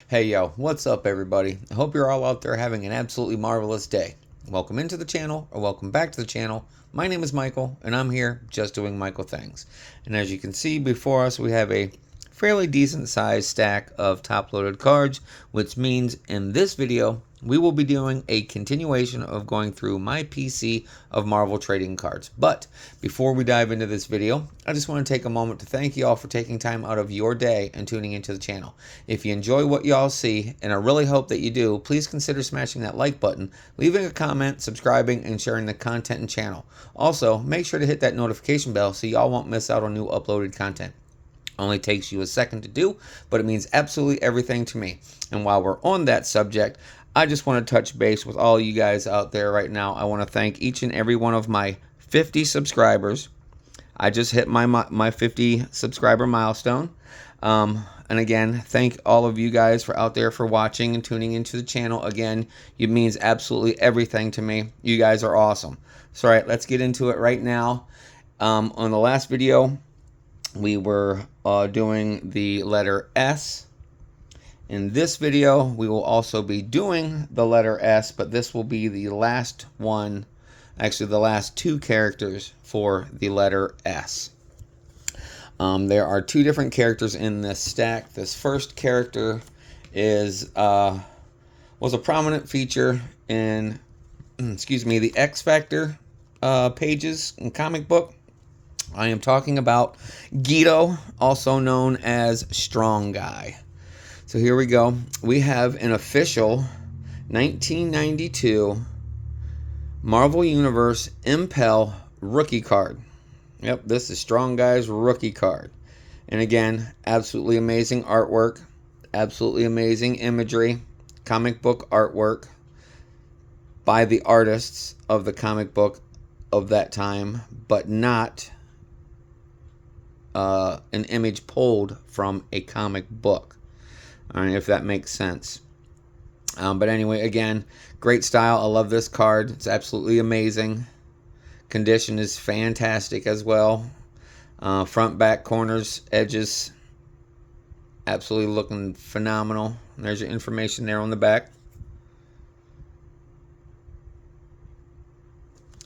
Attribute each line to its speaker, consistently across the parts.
Speaker 1: Hey yo, what's up everybody? I hope you're all out there having an absolutely marvelous day. Welcome into the channel, or welcome back to the channel. My name is Michael, and I'm here just doing Michael things. And as you can see before us, we have a fairly decent sized stack of top-loaded cards, which means in this video, we will be doing a continuation of going through my PC of Marvel trading cards. But before we dive into this video, I just want to take a moment to thank you all for taking time out of your day and tuning into the channel. If you enjoy what you all see, and I really hope that you do, please consider smashing that like button, leaving a comment, subscribing, and sharing the content and channel. Also, make sure to hit that notification bell so y'all won't miss out on new uploaded content. Only takes you a second to do, but it means absolutely everything to me. And while we're on that subject, I just want to touch base with all you guys out there right now. I want to thank each and every one of my 50 subscribers. I just hit my 50 subscriber milestone. And again, thank all of you guys for out there for watching and tuning into the channel. Again, it means absolutely everything to me. You guys are awesome. So, all right, let's get into it right now. On the last video, we were doing the letter S. In this video, we will also be doing the letter S, but this will be the last one, actually the last two characters for the letter S. There are two different characters in this stack. This first character was a prominent feature in, the X Factor pages in comic book. I am talking about Guido, also known as Strong Guy. So here we go. We have an official 1992 Marvel Universe Impel rookie card. Yep, this is Strong Guy's rookie card. And again, absolutely amazing artwork, absolutely amazing imagery, comic book artwork by the artists of the comic book of that time, but not an image pulled from a comic book. All right, if that makes sense. But anyway, again, great style. I love this card. It's absolutely amazing. Condition is fantastic as well. Front, back, corners, edges, absolutely looking phenomenal. There's your information there on the back.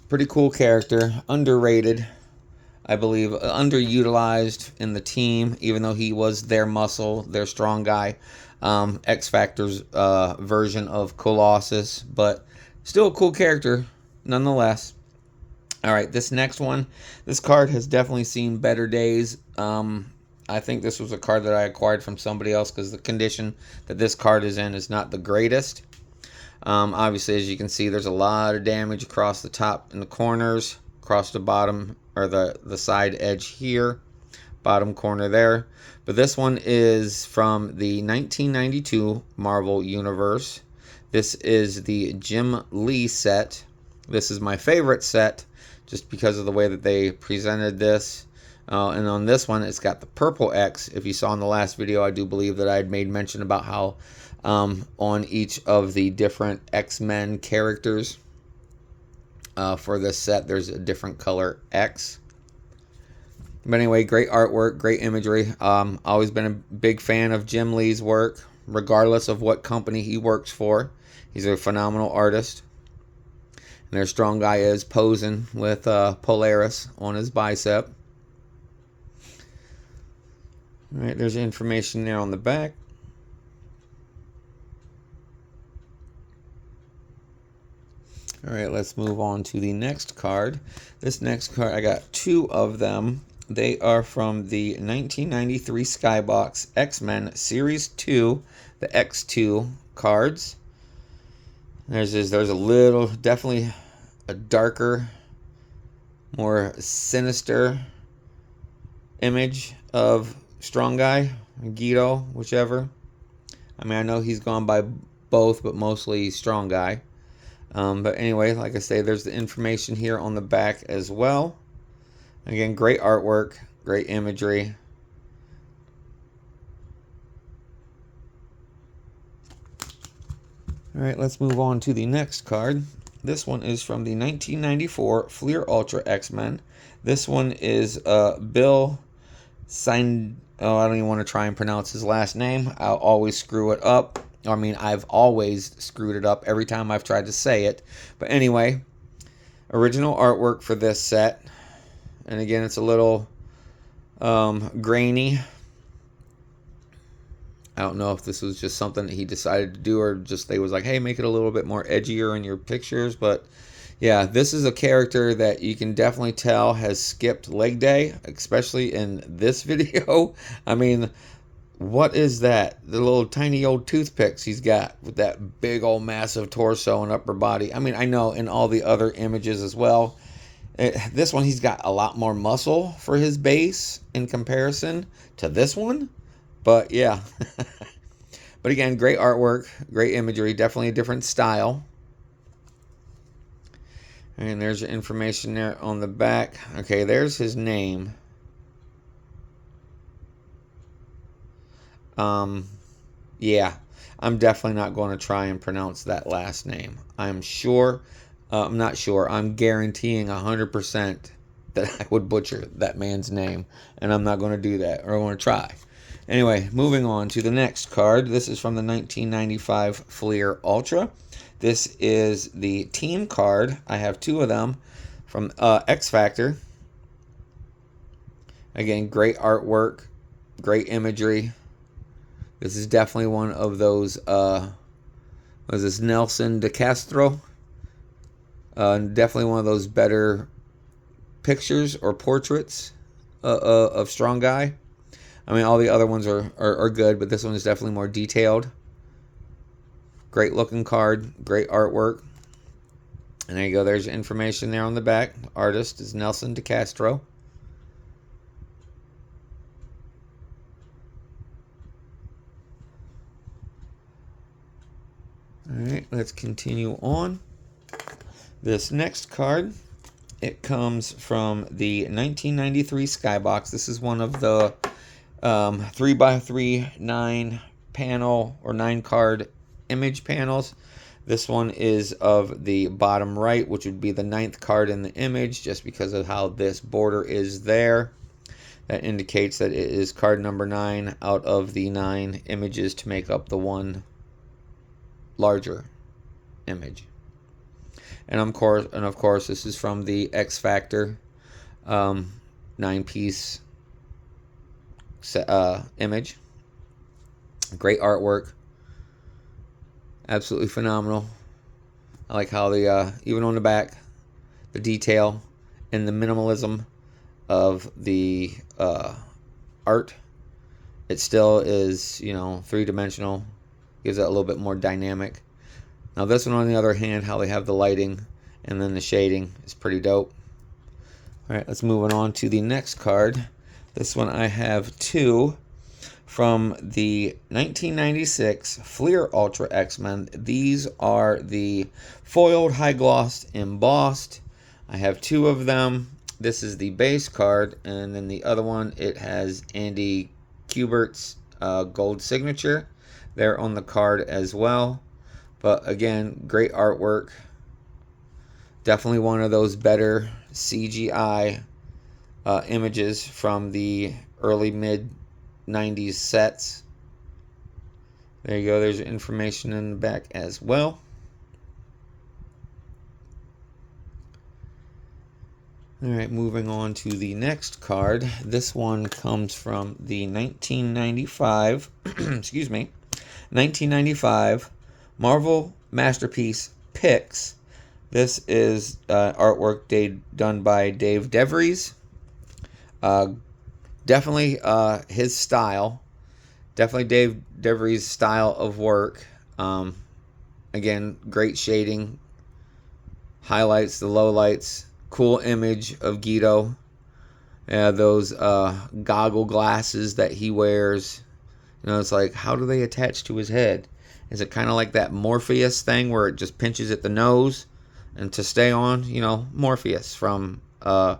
Speaker 1: Pretty cool character. Underrated, I believe, underutilized in the team, even though he was their muscle, their Strong Guy, X Factor's version of Colossus, but still a cool character nonetheless. All right, this next one, this card has definitely seen better days. I think this was a card that I acquired from somebody else because the condition that this card is in is not the greatest. Obviously, as you can see, there's a lot of damage across the top and the corners, across the bottom, or the side edge here, bottom corner there. But this one is from the 1992 Marvel Universe. This is the Jim Lee set. This is my favorite set just because of the way that they presented this. And on this one, it's got the purple X. If you saw in the last video, I do believe that I had made mention about how on each of the different X-Men characters for this set, there's a different color X. But anyway, great artwork, great imagery. Always been a big fan of Jim Lee's work, regardless of what company he works for. He's a phenomenal artist. And their Strong Guy is posing with Polaris on his bicep. All right, there's information there on the back. All right, let's move on to the next card. This next card, I got two of them. They are from the 1993 Skybox X-Men Series 2, the X2 cards. There's a little, definitely a darker, more sinister image of Strong Guy, Guido, whichever. I mean, I know he's gone by both, but mostly Strong Guy. But anyway, like I say, there's the information here on the back as well. Again, great artwork, great imagery. All right, let's move on to the next card. This one is from the 1994 Fleer Ultra X-Men. This one is Bill Oh, I don't even want to try and pronounce his last name. I'll always screw it up. I mean, I've always screwed it up every time I've tried to say it. But anyway, original artwork for this set. And again, it's a little grainy. I don't know if this was just something that he decided to do, or just they was like, hey, make it a little bit more edgier in your pictures. But yeah, this is a character that you can definitely tell has skipped leg day, especially in this video. I mean, what is that? The little tiny old toothpicks he's got with that big old massive torso and upper body. I mean, I know in all the other images as well. This one, he's got a lot more muscle for his base in comparison to this one. But yeah. But again, great artwork, great imagery, definitely a different style. And there's the information there on the back. Okay, there's his name. Yeah, I'm definitely not going to try and pronounce that last name. I'm sure, I'm not sure, I'm guaranteeing 100% that I would butcher that man's name. And I'm not going to do that, or I'm going to try. Anyway, moving on to the next card. This is from the 1995 Fleer Ultra. This is the team card. I have two of them from X Factor. Again, great artwork, great imagery. This is definitely one of those, was this Nelson De Castro? Definitely one of those better pictures or portraits of Strong Guy. I mean, all the other ones are good, but this one is definitely more detailed. Great looking card, great artwork. And there you go, there's information there on the back. The artist is Nelson De Castro. Alright, let's continue on. This next card, it comes from the 1993 Skybox. This is one of the 3x3 9 panel or 9 card image panels. This one is of the bottom right, which would be the 9th card in the image, just because of how this border is there. That indicates that it is card number 9 out of the 9 images to make up the one larger image. And of course, this is from the X Factor 9-piece image. Great artwork, absolutely phenomenal. I like how the even on the back, the detail and the minimalism of the art. It still is, you know, three-dimensional. Gives it a little bit more dynamic. Now this one, on the other hand, how they have the lighting and then the shading is pretty dope. Alright, let's move on to the next card. This one I have two from the 1996 Fleer Ultra X-Men. These are the foiled, high glossed, embossed. I have two of them. This is the base card, and then the other one, it has Andy Kubert's gold signature there on the card as well. But again, great artwork. Definitely one of those better CGI images from the early mid 90s sets. There you go, there's information in the back as well. Alright, moving on to the next card. This one comes from the 1995 excuse me, 1995 Marvel Masterpiece Picks. This is artwork done by Dave DeVries. Definitely his style. Definitely Dave DeVries' style of work. Again, great shading. Highlights, the lowlights. Cool image of Guido. Those goggle glasses that he wears. You know, it's like, how do they attach to his head? Is it kind of like that Morpheus thing where it just pinches at the nose? And to stay on, you know, Morpheus from that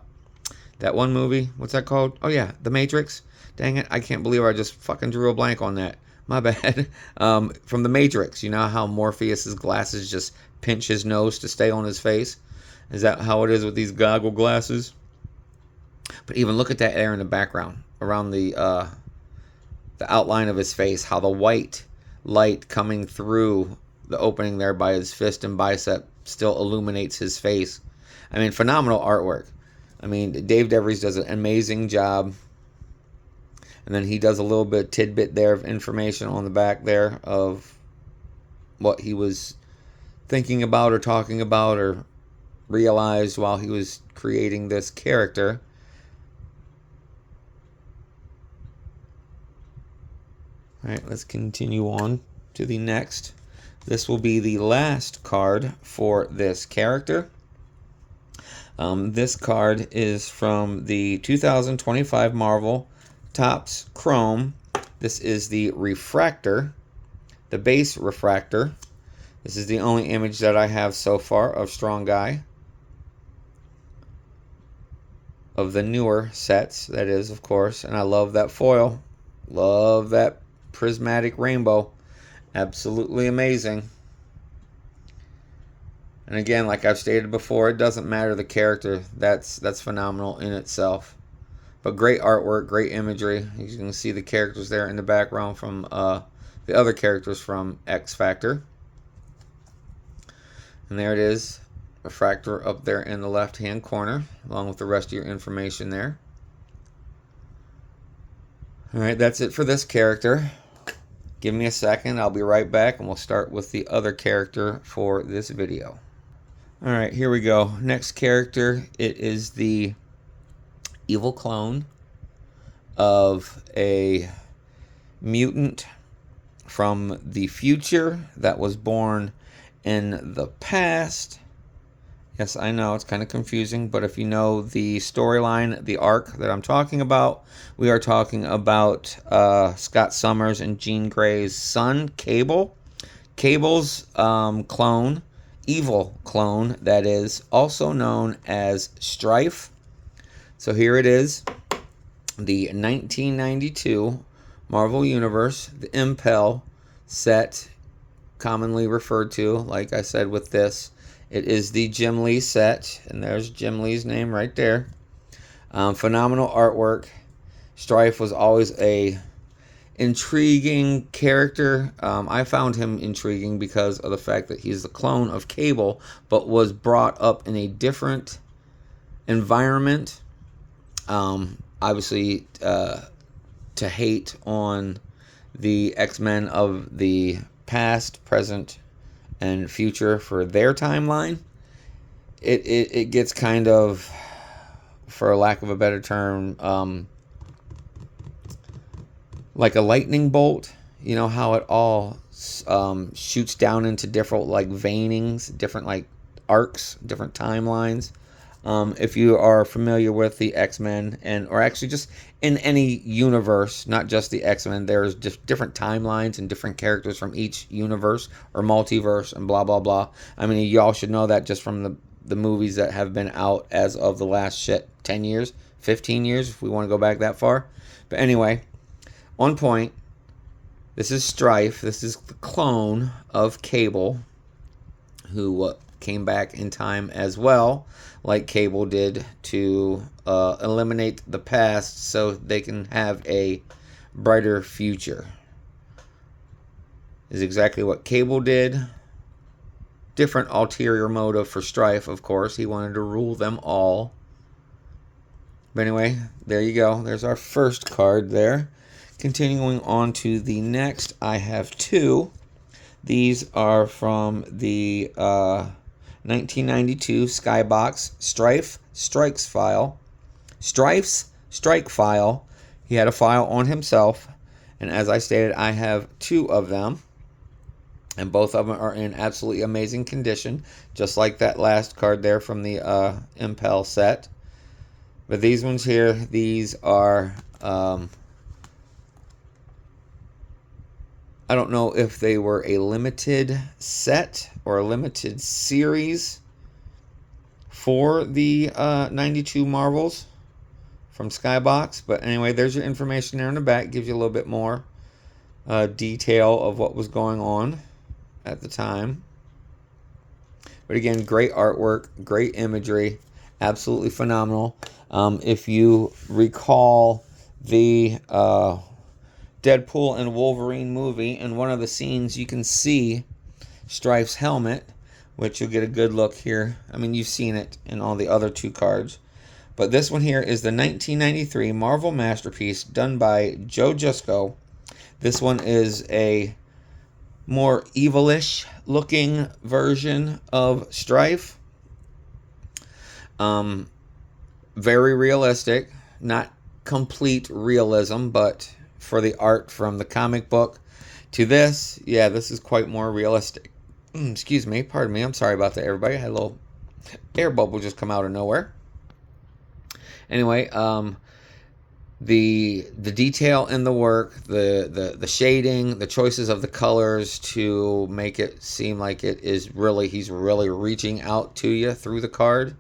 Speaker 1: one movie. What's that called? Oh, yeah, The Matrix. Dang it, I can't believe I just fucking drew a blank on that. My bad. From The Matrix, you know how Morpheus's glasses just pinch his nose to stay on his face? Is that how it is with these goggle glasses? But even look at that air in the background around the outline of his face, how the white light coming through the opening there by his fist and bicep still illuminates his face. I mean, phenomenal artwork. I mean, Dave DeVries does an amazing job. And then he does a little bit tidbit there of information on the back there of what he was thinking about or talking about or realized while he was creating this character. All right, let's continue on to the next. This will be the last card for this character. This card is from the 2025 Marvel Topps Chrome. This is the Refractor, the base Refractor. This is the only image that I have so far of Strong Guy. Of the newer sets, that is, of course. And I love that foil. Love that prismatic rainbow. Absolutely amazing. And again, like I've stated before, it doesn't matter the character. That's phenomenal in itself. But great artwork, great imagery. You can see the characters there in the background from the other characters from X Factor. And there it is, Refractor up there in the left-hand corner, along with the rest of your information there. Alright, that's it for this character. Give me a second, I'll be right back, and we'll start with the other character for this video. Alright, here we go. Next character, it is the evil clone of a mutant from the future that was born in the past. Yes, I know it's kind of confusing, but if you know the storyline, the arc that I'm talking about, we are talking about Scott Summers and Jean Grey's son, Cable. Cable's clone, evil clone, that is, also known as Strife. So here it is, the 1992 Marvel Universe, the Impel set, commonly referred to, like I said with this. It is the Jim Lee set, and there's Jim Lee's name right there. Phenomenal artwork. Strife was always a intriguing character. I found him intriguing because of the fact that he's the clone of Cable, but was brought up in a different environment. Obviously, to hate on the X-Men of the past, present, and future for their timeline, it gets kind of, for lack of a better term, like a lightning bolt. You know how it all shoots down into different like veinings, different like arcs, different timelines. If you are familiar with the X-Men, or actually just in any universe, not just the X-Men, there's just different timelines and different characters from each universe or multiverse and blah, blah, blah. I mean, y'all should know that just from the movies that have been out as of the last 10 years, 15 years, if we want to go back that far. But anyway, on point, this is Strife. This is the clone of Cable, who came back in time as well, like Cable did, to eliminate the past so they can have a brighter future. Is exactly what Cable did. Different ulterior motive for Strife, of course. He wanted to rule them all. But anyway, there you go. There's our first card there. Continuing on to the next, I have two. These are from the 1992 Skybox Strife's Strike file. He had a file on himself, and as I stated, I have two of them, and both of them are in absolutely amazing condition, just like that last card there from the Impel set. But these ones here, these are I don't know if they were a limited set or a limited series for the 92 Marvels from Skybox. But anyway, there's your information there in the back. Gives you a little bit more detail of what was going on at the time. But again, great artwork, great imagery, absolutely phenomenal. If you recall the Deadpool and Wolverine movie, in one of the scenes you can see Strife's helmet, which you'll get a good look here. I mean, you've seen it in all the other two cards. But this one here is the 1993 Marvel Masterpiece done by Joe Jusko. This one is a more evilish looking version of Strife. Very realistic. Not complete realism, but for the art from the comic book to this, yeah, this is quite more realistic. Excuse me, pardon me. I'm sorry about that, everybody. I had a little air bubble just come out of nowhere. Anyway, the detail in the work, the shading, the choices of the colors to make it seem like it is really, he's really reaching out to you through the card.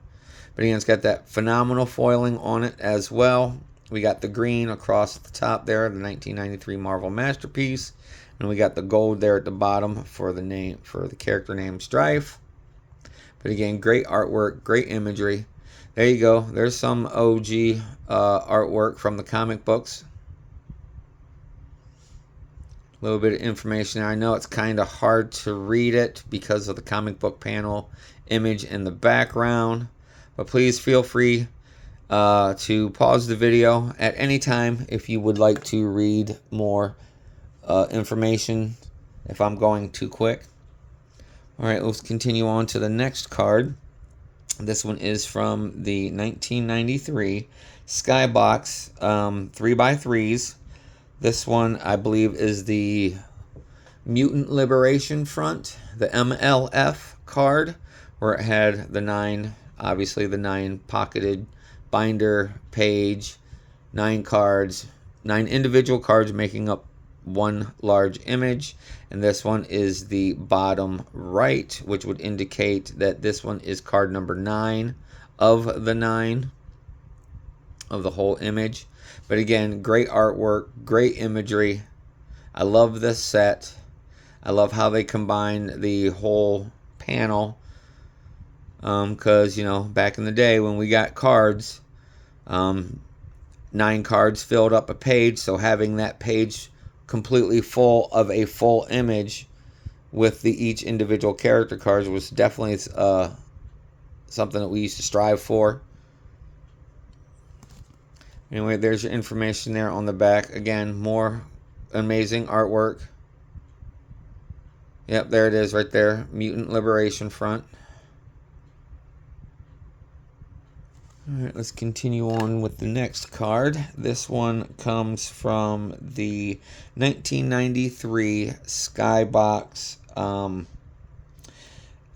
Speaker 1: But again, it's got that phenomenal foiling on it as well. We got the green across the top there, the 1993 Marvel Masterpiece, and we got the gold there at the bottom for the name, for the character name Strife. But again, great artwork, great imagery. There you go. There's some OG artwork from the comic books. A little bit of information there. I know it's kind of hard to read it because of the comic book panel image in the background. But please feel free to pause the video at any time if you would like to read more information if I'm going too quick. Alright, let's continue on to the next card. This one is from the 1993 Skybox 3x3s. This one, I believe, is the Mutant Liberation Front, the MLF card, where it had the 9, obviously the 9 pocketed binder page, 9 cards, 9 individual cards making up one large image. And this one is the bottom right, which would indicate that this one is card number 9 of the 9 of the whole image. But again, great artwork, great imagery. I love this set. I love how they combine the whole panel, because you know, back in the day when we got cards, 9 cards filled up a page, so having that page completely full of a full image with the each individual character cards was definitely something that we used to strive for. Anyway, there's your information there on the back. Again, more amazing artwork. Yep, there it is right there. Mutant Liberation Front. Alright, let's continue on with the next card. This one comes from the 1993 Skybox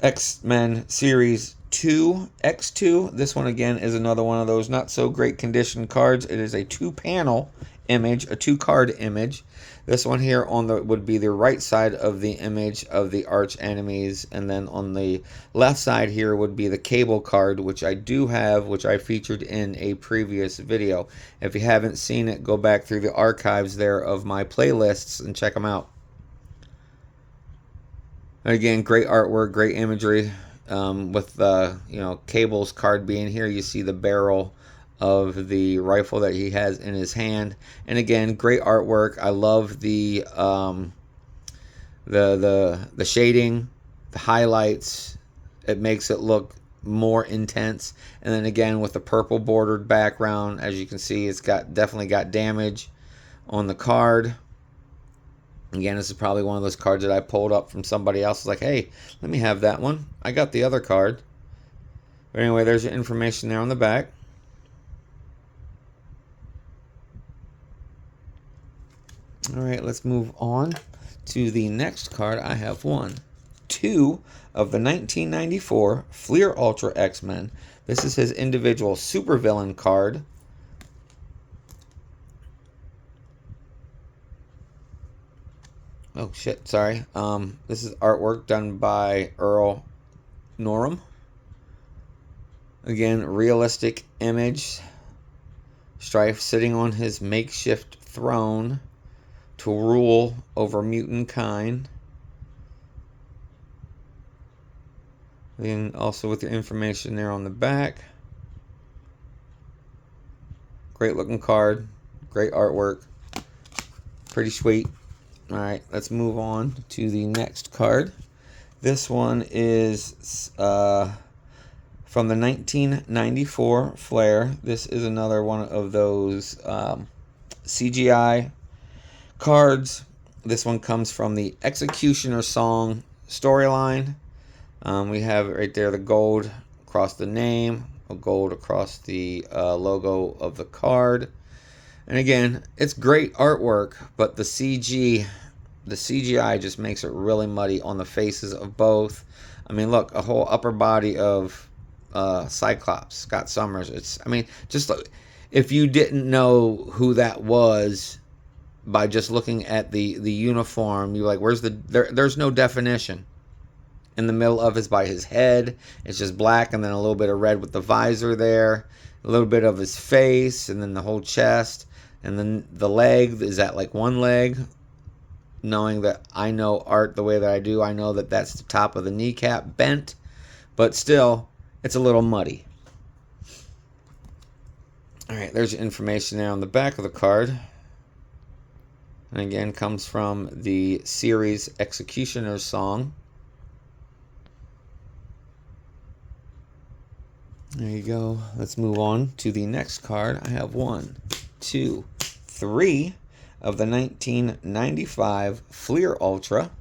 Speaker 1: X-Men Series 2 X2. This one again is another one of those not so great condition cards. It is a 2-panel image, a 2-card image. This one here on the would be the right side of the image of the arch enemies, and then on the left side here would be the Cable card, which I do have, which I featured in a previous video. If you haven't seen it, go back through the archives there of my playlists and check them out. Again, great artwork, great imagery. With you know, Cable's card being here, you see the barrel of the rifle that he has in his hand. And again, great artwork. I love the shading, the highlights. It makes it look more intense. And then again, with the purple bordered background, as you can see, it's definitely got damage on the card. Again, this is probably one of those cards that I pulled up from somebody else. It's like, hey, let me have that one. I got the other card. But anyway, there's your information there on the back. Alright, let's move on to the next card. I have 2 of the 1994 Fleer Ultra X-Men. This is his individual supervillain card. Oh shit, sorry. This is artwork done by Earl Norem. Again, realistic image. Strife sitting on his makeshift throne to rule over mutant kind. And also with the information there on the back. Great looking card. Great artwork. Pretty sweet. Alright, let's move on to the next card. This one is from the 1994 Flair. This is another one of those CGI cards. This one comes from the Executioner Song storyline. We have right there the gold across the name, a gold across the logo of the card. And again, it's great artwork, but the CGI just makes it really muddy on the faces of both. I mean, look, a whole upper body of Cyclops, Scott Summers. Just look, if you didn't know who that was by just looking at the uniform, you're like, where's there's no definition. In the middle of is by his head. It's just black and then a little bit of red with the visor there. A little bit of his face and then the whole chest. And then the leg is at like one leg. Knowing that I know art the way that I do, I know that that's the top of the kneecap bent. But still, it's a little muddy. Alright, there's your information there on the back of the card. And again, comes from the series Executioner's Song. There you go. Let's move on to the next card. I have 1, 2, 3 of the 1995 Fleer Ultra.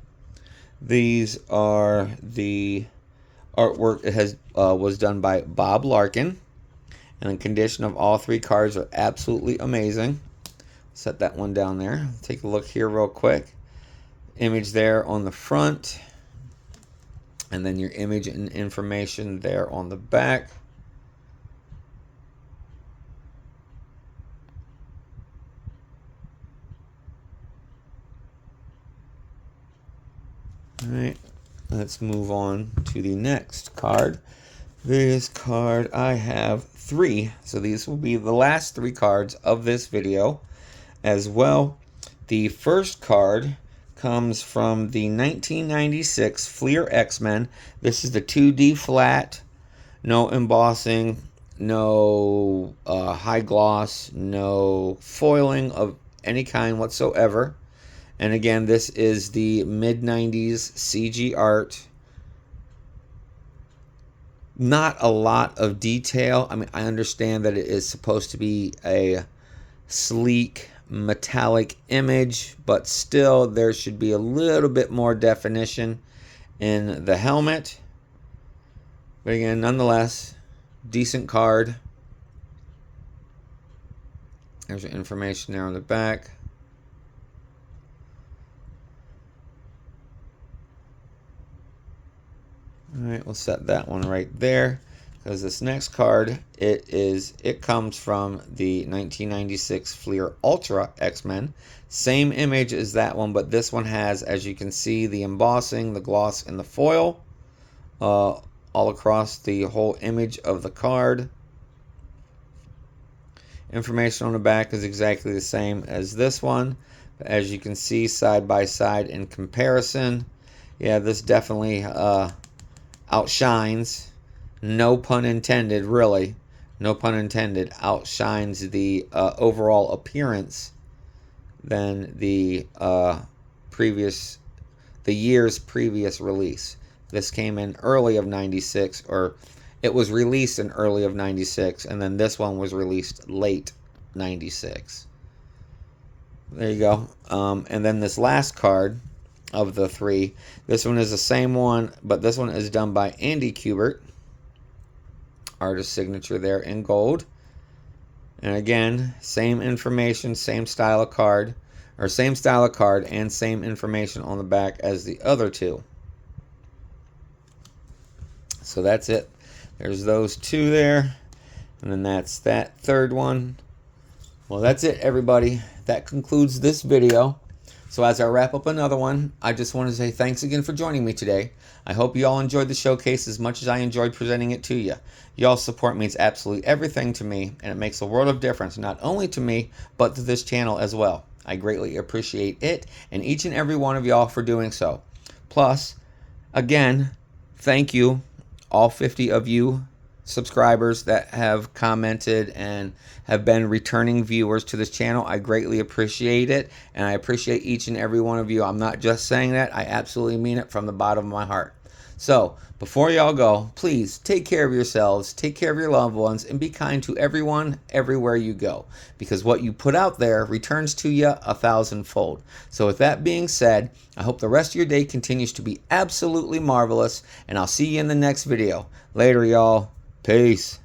Speaker 1: These are the artwork. It was done by Bob Larkin, and the condition of all 3 cards are absolutely amazing. Set that one down there. Take a look here real quick. Image there on the front, and then your image and information there on the back. Alright, let's move on to the next card. This card, I have 3. So these will be the last 3 cards of this video as well. The first card comes from the 1996 Fleer X-Men. This is the 2D flat, no embossing, no high gloss, no foiling of any kind whatsoever. And again, this is the mid-90s CG art. Not a lot of detail. I mean, I understand that it is supposed to be a sleek, metallic image, but still there should be a little bit more definition in the helmet. But again, nonetheless, decent card. There's your information there on the back. Alright, we'll set that one right there, because this next card, it comes from the 1996 Fleer Ultra X-Men. Same image as that one, but this one has, as you can see, the embossing, the gloss, and the foil all across the whole image of the card. Information on the back is exactly the same as this one. But as you can see, side by side in comparison, yeah, this definitely outshines, no pun intended, really, no pun intended, outshines the overall appearance than the year's previous release. This came in early of 96, or it was released in early of 96, and then this one was released late 96. There you go. And then this last card of the 3, this one is the same one, but this one is done by Andy Kubert. Artist signature there in gold. And again, same information, same style of card, or same style of card and same information on the back as the other 2. So that's it. There's those 2 there. And then that's that third one. Well, that's it, everybody. That concludes this video. So as I wrap up another one, I just want to say thanks again for joining me today. I hope you all enjoyed the showcase as much as I enjoyed presenting it to you. Y'all's support means absolutely everything to me, and it makes a world of difference, not only to me, but to this channel as well. I greatly appreciate it, and each and every one of y'all for doing so. Plus, again, thank you, all 50 of you subscribers that have commented and have been returning viewers to this channel. I greatly appreciate it, and I appreciate each and every one of you. I'm not just saying that. I absolutely mean it from the bottom of my heart. So, before y'all go, please take care of yourselves, take care of your loved ones, and be kind to everyone, everywhere you go. Because what you put out there returns to you 1,000-fold. So with that being said, I hope the rest of your day continues to be absolutely marvelous, and I'll see you in the next video. Later, y'all. Peace.